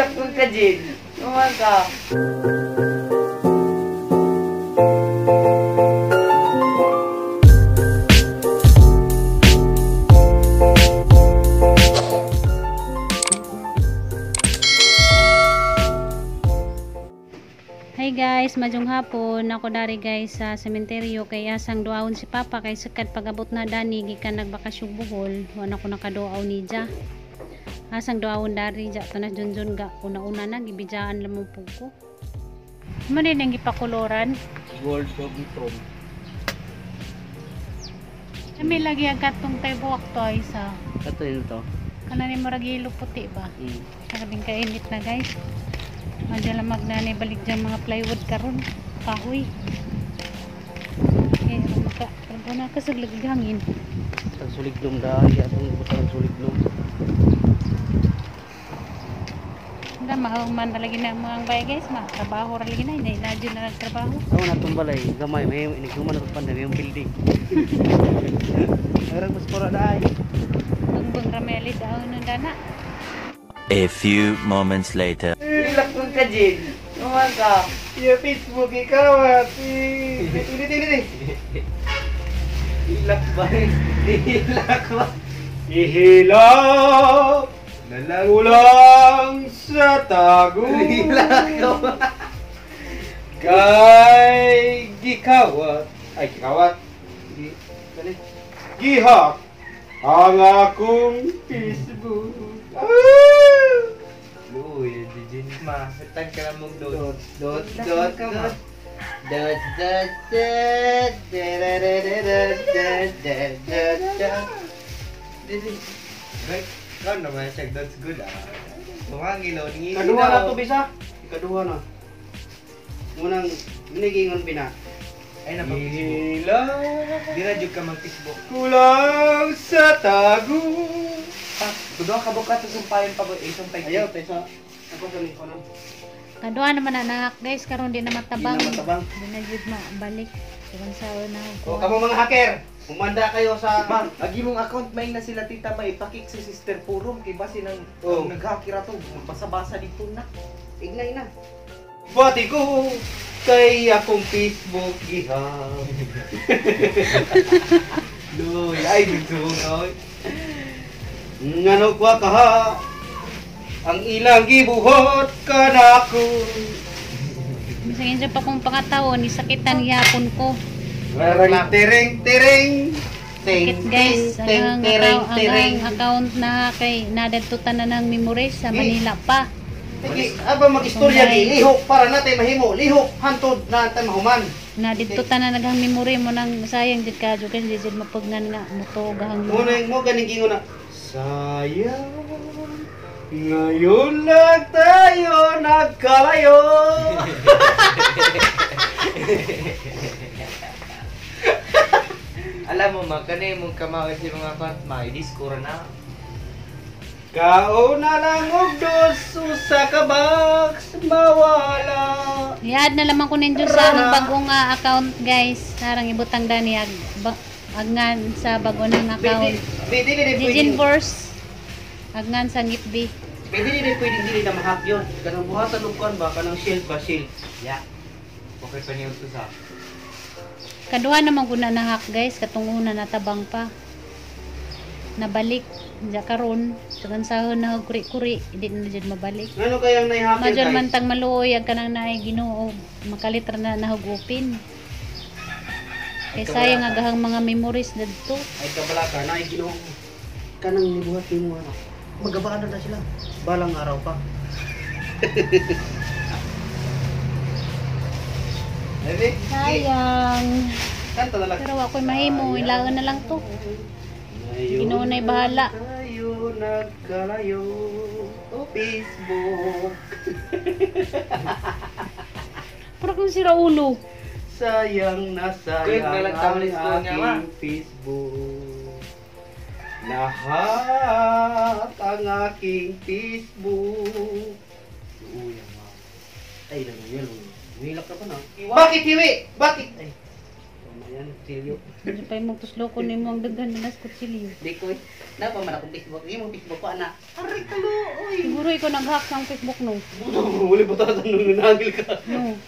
Hilak kong ka, Jin. Umaga. Hi guys, majong hapon. Ako dari guys sa sementeryo kay asang duawon si Papa kay sekad pagabot na dani gikan nagbakasyon Bohol. Wala ko nakaduaw ni ja. Asang duawon dari ja to na junjun ga una-una na gibijaan lamang pug ko. Mo din ang gipakoloran. Gold doggy from. Kami lagi ang katong tay buwak to ay sa. Kato yun to. Kanani mo ragilo puti ba? Karabing kainit na guys. Madala magnanay balik dyan mga plywood karon kahoy eh maka kung na kasaglag hangin Ang suliglong dahil atong butang suliglong. hanggang mahuman na lagi na mga bay guys trabaho ra lagi na hindi na dyan na nagtrabaho Ako na itong balay gamay may iniguman na itong pandami yung building. Ngarang mas pura dahil. bungbong rameli daw ng dana. A few moments later. Hilak kong ka, Jin. Umaga. Iya, Facebook ikaw at ini. Hilak ba? Hilak ba? Ihilak na lang ulang sa tago. Hilak ba? Kay gikawat. Ay, gikawat. Gihak ang akong Facebook. Uy, Jin ma, setang ka lang mong dot. Dot. Right? Kau naman siya, that's good ah. Tumangilaw, ngingilaw. Kaduha na to bisa. Kaduha na. Munang binigingon pina. Ay, napag-Facebook. Hilaw. Di na jud ka mag-Facebook. Kulang sa tago. Kudo ka buka to sumpayan pa ba? Isang pag Ayaw, tesa. Ako sa liko na. Kaduha naman na nahak guys karon di na matabang Di na matabang. di na jud mabalik kung sa na O kamo mga hacker, umanda kayo sa Ma'am, agi mong account may na sila tita may ipakik si Sister Purum kay basi nang Oh. naghakira to basa-basa dito na. Ignay na. Bati ko kay akong Facebook giham. Loy, ay dito oy. Ngano kwa kaha ang ilang gibuhot kanako. Bisagin siya pa kung pangataon ni sakitan yapon ko. Larang tereng. Sakit guys ang account na kay nadagtutan na ng memories sa Manila pa. Sige, aba mag-istorya ni lihok para natin mahimo. Lihok hantod na natin mahuman. Nadagtutan na naghang memory mo nang sayang jud ka jud kan jud mapugnan nga muto gahang Muna yung mo ganing gingon na. Sayang, ngayon lang tayo nagkalayo. Alam mo ma, kanay mong kamawit si mga account may discore na. Kauna lang og dos usa ka box mawala. i-add na lamang ko ninyo sa anong bagong account guys sarang ibutang dani agngan sa bago ng account Pwede ni Jijin pwede. Force agngan sa ngitbi Pwede ni pwedeng dili na ma-hack yun. Kanang buhatan og kon ba kanang shield ba shield. Ya. Okay pa niyo to sa. kaduha naman ko na hack guys katong una natabang pa nabalik diya karon tugan sahon na kuri-kuri hindi na jud mabalik Ngano kayang naihacker Majon man guys? tang maluoy ang kanang naay Ginoo makalitra na nahugupin kay sayang agahang mga memories didto Ay kabalaka na ginuong kanang nibuhat nimo ano. Magabaan na sila. Balang araw pa. Ready? sayang Kanta na lang. pero ako'y mahimo ilangan na lang to Ginoo na'y bahala. Tayo nagkalayo. Facebook. pero kung sira ulo Sayang na Kuya, sayang nalang tama ni ang school niya, ma. aking Facebook. Lahat ang aking Facebook. Uy, ma. Ay, naman yan. Humilak ka pa na. Bakit hiwi? Bakit? Ay. Ayan, silyo. Hindi pa yung tusloko ni mo ang daghan na nas kutsilyo. Di ko na pa man akong Facebook. Di mo Facebook ko ana. Aray kalo oy. Siguro ikaw nag-hack sa Facebook no. Muli butasan nung nanagil ka. No.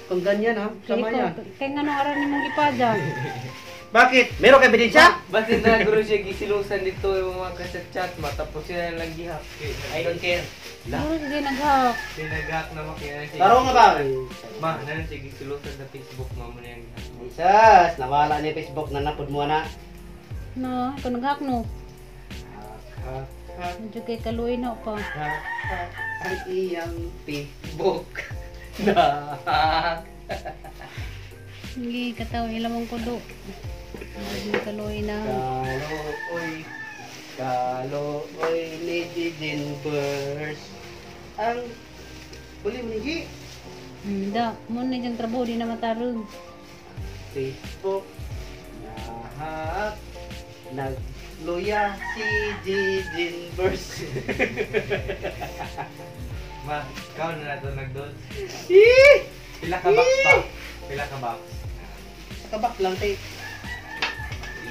Kung ganyan ha, sama yan. Kaya nga nung aral ni mong ipada. Bakit? Meron ka ebidensya? Bakit nagro siya gisilusan dito yung mga chat matapos siya lang gihak. I don't care. Siguro sige nag-hack. Pinag-hack na makina siya. Taro nga ba? Ma, nanan siya gisilusan sa Facebook mo na yung Isas, nawala ni Facebook na napod mo na. No, ikaw nag-hack no. Ha, ha, Medyo kay kaluoy na pa. ha, ha, ang iyang Facebook na. Hindi, kataw, ilamang kudo. Medyo kaluoy na. Kalo-oy ni Jinbers. Ang buli mo ni Da, mo na dyan trabaho, di na matarong. Facebook lahat nagluya si Jinbers. Ma, ikaw na nato nagdol. Ih! Pila ka box pa? Pila ka box? Kabak lang tay.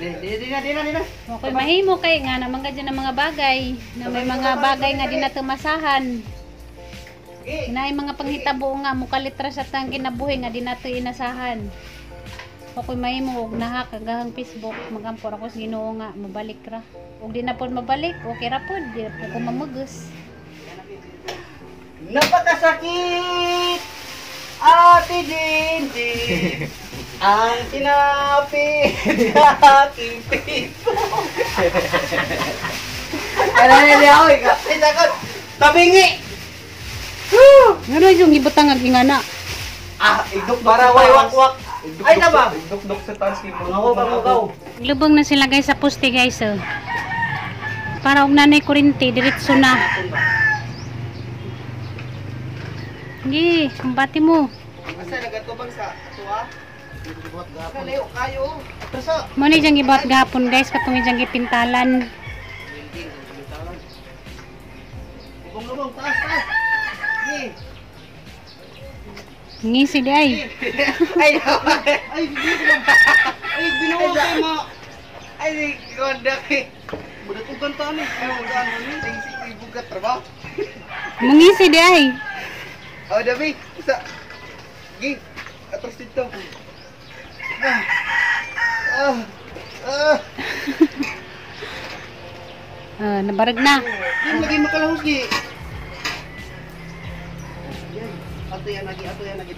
Di na. Okay, mahimo kay nga naman ka dyan ng mga bagay. Na may mga bagay nga di na tumasahan. Na mga panghitabo nga, mukalitra sa tang kinabuhi nga di na ito inasahan. Okay, mahimo, og nahak, agahang Facebook, magampor ako sa Ginoo nga, mabalik ra. Og di na po mabalik, okay ra po, di na po mamagos. Napakasakit! Ate Jinjin! Ang sinapit sa aking pito. Ano na ako ika? Ay, takot! Tabingi! Ano yung ibutang ang ingana? Igdok para waywak-wak. Ay, tama! Duk-duk sa taas yung Mangaw. Lubong na sila guys sa poste guys. Oh. Para og nanay kurinti, diretso na. Gi, kumbati mo. Asa nagatubang sa tuwa? Kalayo kayo. Atrasa. Mo ni jang gibat gahapon guys, katong ijang gipintalan. Lubong, taas. Sige. Ngisi di ay. Ay, binuwa kay ma. Ay, kondak eh. Budak ugan ta ni. Ay, ugan ni. Sing bugat trabaho. Mungisi di ay. Oh, Dabi. Isa. Gi. Atras dito. Nabarag na. Di lagi makalahos gi. Ato yan lagi.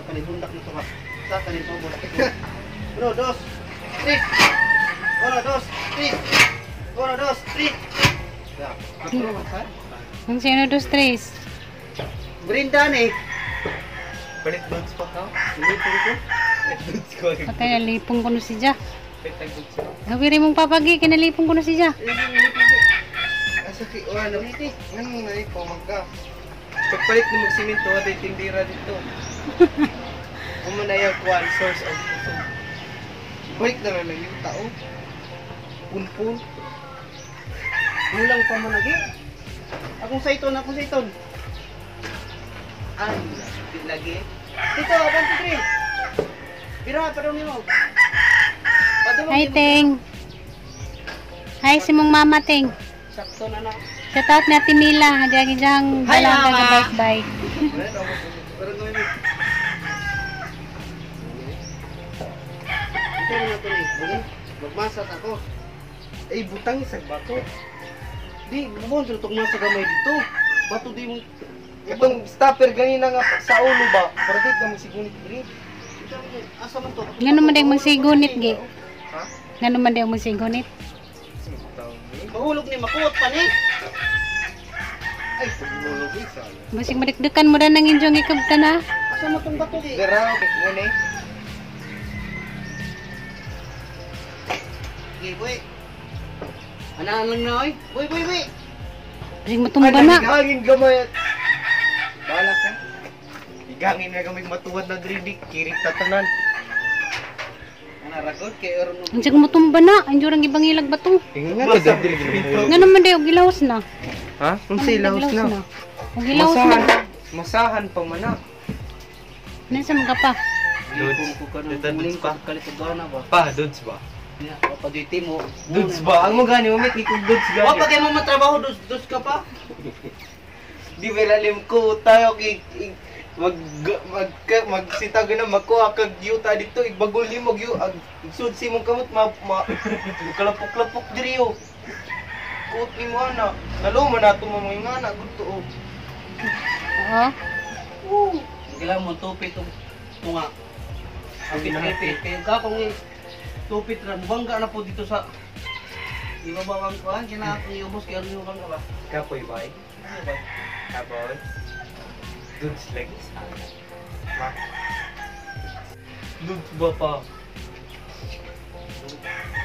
Baka bundak na to ka. Sa kanin to budak ito. 1, 2, 3. 1, 2, 3. 1, 2, 3. Ya. Katro man sa. Ang sino dos tres. Brindan eh. Palit dudes pa ka? Ulit ko. Dudes ko. Patay lipong ko no si Ja. Palit dudes pa. Hawiri mong papagi kinalipong ko no si Ja. Asa ki ora na niti. Ay, pamagka. Pagpalit na magsiminto, ada yung tindira dito. Kung na yung kuwan, source of food. Balik na lang yung tao. Punpun. Ulang pa man lagi. Akong saiton. Ay, di lagi. Dito, 1, 2, 3. Pira pa daw nimo. Hi Teng. Hi si mong mama Teng. Sakto na na. Shout out na Timila, hajagi jang Hi, dalaga Mama. ka bike-bike. Pero gawin mo. Ito na ito ni. Magmasat ako. Ay, butang isang bato. Di, bubon sila itong nasa gamay dito. Bato di mo. Itong stopper ganina nga sa ulo ba? Para di ka magsigunit diri. Asa man to? Ngano man dayong magsigunit gi? Ha? Ngano man dayong magsigunit? Mahulog ni makuot pa ni. Ay, pagmulog isa. Masig madikdukan mo na ng injong ikabta na. Asa man tong bato di? Garaw, ngani. Sige, boy. Anaan lang na, oy. Boy. Masig matumba na. Igangin gamay. Bala ka. Igangin na gamay matuwad na diri kirik tatanan. Anaragod kay oron. Masig matumba na. Anjurang ibang ilag bato. Ingon nga to dili gid. Ngano man dayong gilawas na. Ha? Kung silaws na. Og gilawas na. Masahan pa man na. Nasa mga pa. Lipong ko ka nung muling kalit na ba? Pa, dudes ba? Pag-duty mo. Dudes ba? Ang mga gani, umit ikong dudes gani. Wa pa kay mo matrabaho dos ka pa. Di ba lalim ko tayo magsitag na makuha kag yuta dito igbagol limog yu sud si mong kamot kalapok-lapok diri yo. Kuot ni mo ana. Nalo man nato mo mga ana gud to. Oo. Kailangan mo tupit tunga. Apit-apit. Ka kung tupit ra bangga na po dito sa ibabawang kuan kina kung iubos kay ano bangga ba? Kapoy ba? Ano ba? Kapoy. Dudes lagi sana. Ma. Dudes ba pa?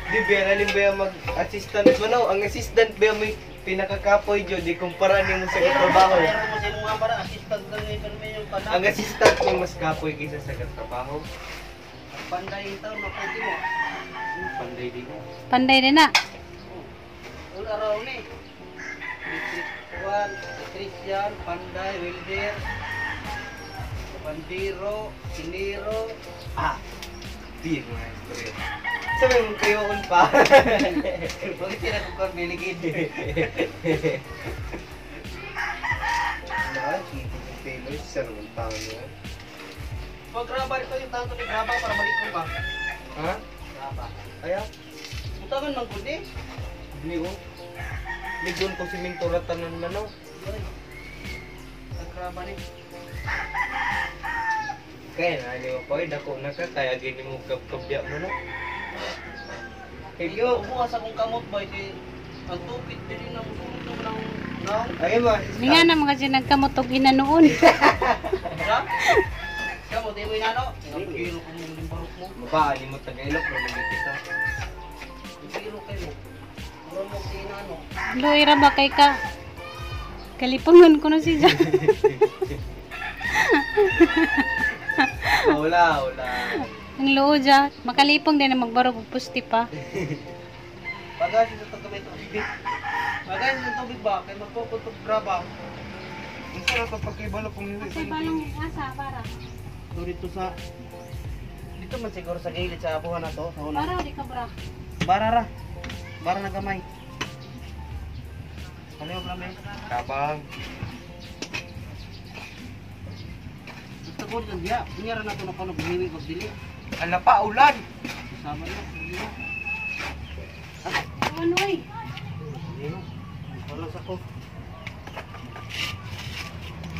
Di ba lalim ba yung mag-assistant mo no? Ang assistant ba may pinakakapoy dyo, di kumpara niyo mo sa trabaho. Pero mo sa mga para assistant lang yung pana. Ang assistant mo mas kapoy kaysa sa trabaho. Panday taon na pwede mo. Panday di mo. Panday din na. Wala raw ni. Electrician, electrician, panday, welder, bandiro, siniro. Di mo na istorya. Sabi mo kayo pa. Bakit sila kung kung biligid? Pinoy, sir, ang tao niya. Pag-graba ito yung tanto ni graba para balik ko ba? Ha? Graba. Ayaw? Butangan man kundi. Hindi ko. Ligon ko si Mintura tanan man no. Pag-graba ni. Kaya na, di mo pa, dako na ka, kaya gini mo kabya mo no. Hello. Ubukas akong kamot ba? Ang tupit din ng sumunod ng naong. Ay ba? Hindi nga naman kasi nagkamutog inanoon. Sa? Kamot, di mo inano? Pagkiro ko mo yung barok mo. Mapaali mo Tagalog, mamigit kita. Pagkiro kayo. Mura mo si inano. Loira ba kay ka? Kalipungan ko na si Jack. Wala. Ang loo Jack. Makalipong din na magbarog og pusti pa. Pagasin sa tagamay tubig. Pagasin sa tubig ba? Kaya magpuputog graba. Ang sarap pa pagkibalo kung hindi. Kasi balong asa para. So dito sa... Dito man siguro sa gilid sa abuhan na to. Sa una. Para di ka bra. Barara. Bara na gamay. Kaliwag lang eh. Kabang. Gusto ko dyan diya. Kunyara na ito na paano bumiwi ko dili. Ala pa, ulan! Sama na. Ano oy? Paano sa ko?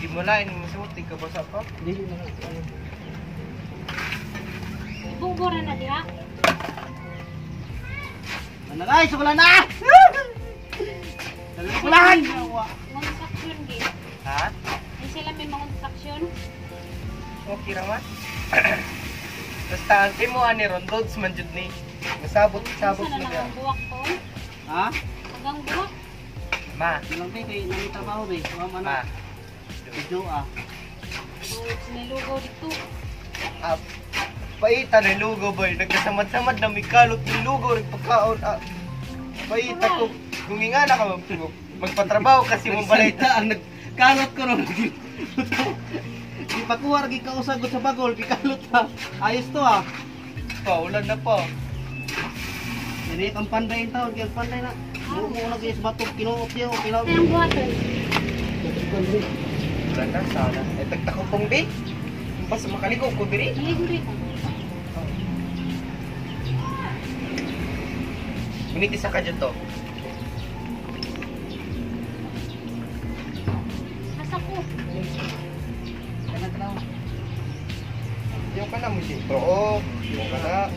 Di mo lain, masuot, di ka basa pa. Dili na. Ibubura na diha. Ano guys? Sukulan na! Sukulan! Mga saksyon gi. Ha? Ay sila may mga saksyon. Okay naman. Basta ang kimo ani ron, roads man jud ni. Masabot Sa mo na diya. nang buwak ko. Ha? Hanggang buwak. Ma, Silang be, kay nangitrabaho be. Mama ma. na. Video ah. Sinilugaw dito. Paita na lugo boy, nagkasamad-samad na may kalot ng lugo, nagpagkaon. Paita ko, guminga na ka magpatrabaho kasi mong balay. Salita ang nagkalot ko nung di pakuha lagi ka usagot sa bagol, pikalot pa. Ayos to ah. Ulan na pa. Jadi ang panday yung tawag, yung panday na. Muna kayo sa batok, kinuot niya o kinuot. Ay ang buhaton. Ulan na, sana. Tagtako pong di. Pas makaliko ko diri. Maligo rito. Miniti sa kadyo to. Asa ko. Kanag-tanaw. Yung ka na mo sintro. Oh, yung ka na.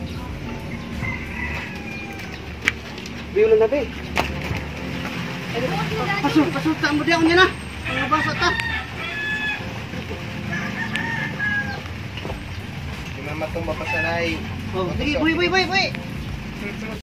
Biulan na be. Pasulta mo diyan niya na. Ang basa ta. Di man matong mapasanay. Oh, sige, boy.